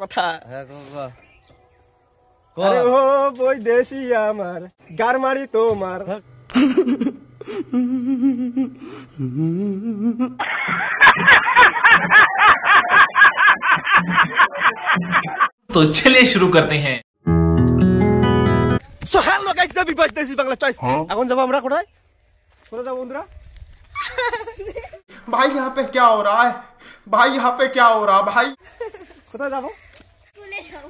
কথা। হ্যাঁ আরে ও বই দেশি আমার গারমারি তোমার। तो चलिए शुरू करते हैं। সো হ্যালো গাইস, আমি বাজতেছি বাংলা চয়েস। এখন যাব আমরা কোথায়? কোথায় যাব বন্ধুরা? भाई यहाँ पे क्या हो रहा है? भाई यहाँ पे क्या हो रहा है भाई? কোথায় যাব? স্কুলে যাব।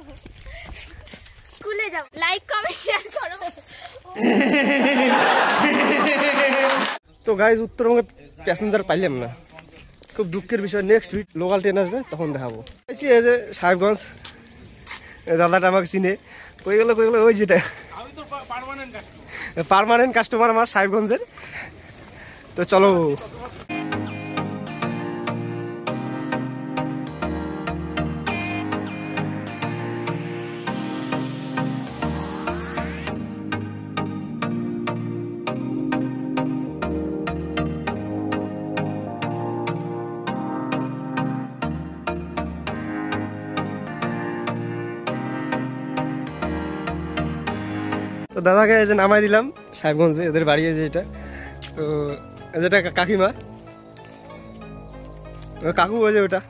স্কুলে যাব। লাইক কমেন্ট শেয়ার করো। তো গাইস, উত্তরবঙ্গে প্যাসেঞ্জার পাইলাম না, খুব দুঃখের বিষয়। নেক্সট উইক লোকাল ট্রেন আসবে, তখন দেখাবো। এই যে সাহেবগঞ্জ, দাদাটা আমাকে চিনে। কই গেল ওই যেটা পার্মানেন্ট কাস্টমার আমার সাহেবগঞ্জের। তো চলো। তো দাদাকে এই যে নামাই দিলাম সাহেবগঞ্জে, এদের বাড়ি যে এটা। তো যেটা কাকিমা, কাকু ওই যে ওটা।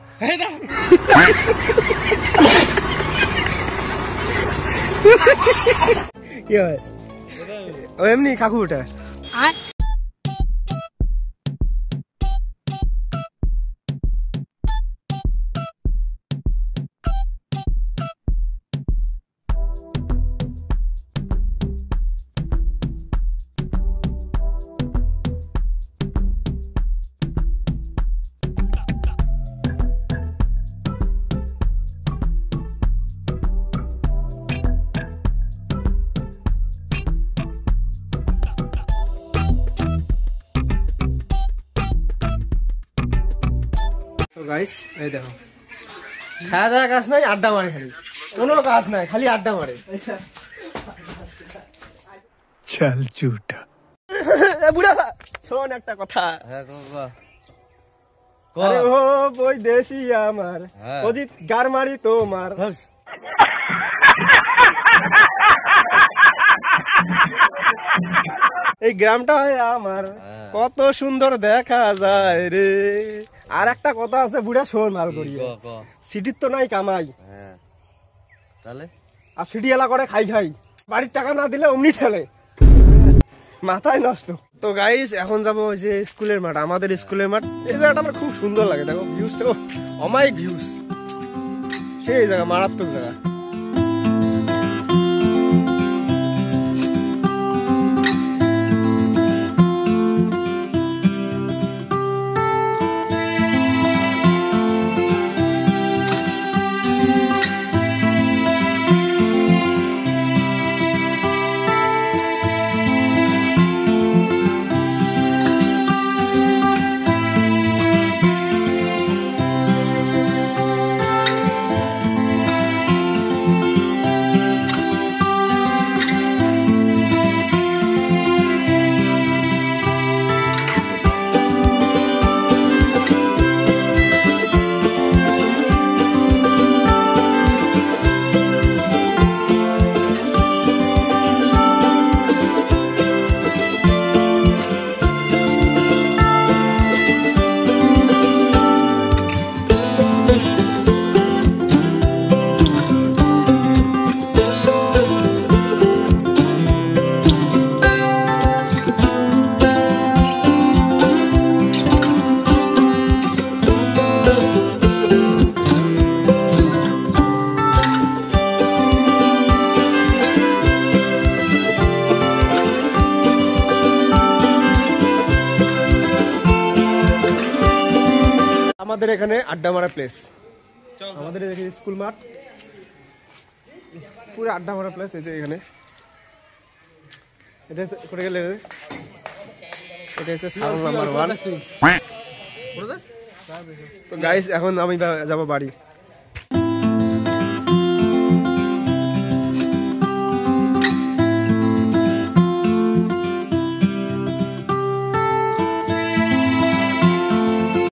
কি হয় ও এমনি কাকু ওটা। গাইস এই দেখো, খাওয়া দাওয়া কাজ নাই, আড্ডা মারে, খালি কোনো কাজ নাই, খালি আড্ডা মারে। চল ঝুটা। বুড়া শোন একটা কথা। হ্যাঁ আরে ও বই দেশি আমার অজিত গারমারি তোমার। এই গ্রামটা হয় আমার, কত সুন্দর দেখা যায় রে। আর একটা কথা আছে বুড়া, শোন ভালো করিয়ে। সিটির তো নাই কামাই, তাহলে আর সিটি এলা করে খাই বাড়ির টাকা না দিলে অমনি ঠেলে, মাথায় নষ্ট। তো গাইস এখন যাবো ওই যে স্কুলের মাঠ, আমাদের স্কুলের মাঠ। এই জায়গাটা আমার খুব সুন্দর লাগে, দেখো ভিউজটা অমায়িক ভিউজ, সেই জায়গা, মারাত্মক জায়গা। আমাদের এখানে আড্ডা মারা প্লেস, আমাদের এখানে স্কুল মাঠ, পুরো আড্ডা মারা প্লেস। এই যে এখানে এটা করে গেলে এটা হচ্ছে সাল নাম্বার 1। তো গাইস এখন আমি যাব বাড়ি।